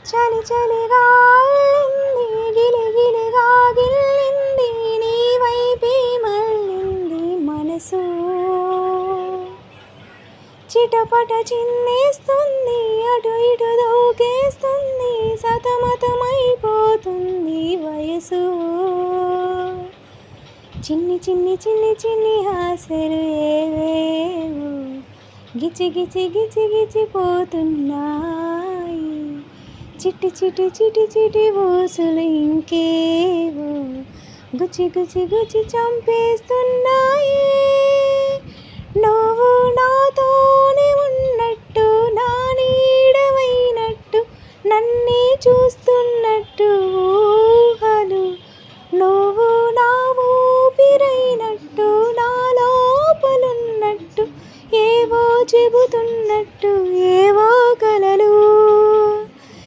చలి చలిగా అల్లింది, గిలి గిలిగా గిల్లింది, నీ వైపే మళ్ళింది మనసు. చిటపట చిన్నేస్తుంది, అటు ఇటు దూకేస్తుంది, సతమతమైపోతుంది వయసు. చిన్ని చిన్ని చిన్ని చిన్ని ఆశలు ఏవేవో గిచి గిచి గిచి గిచిపోతున్నాయి. చిటి చిటి చిటి చిటి ఊసులు ఇంకేవో గుచి గుచి గుచి చంపేస్తున్నాయి. నువ్వు నాతోనే ఉన్నట్టు, నా నీడవైనట్టు, నన్నే చూస్తున్నట్టు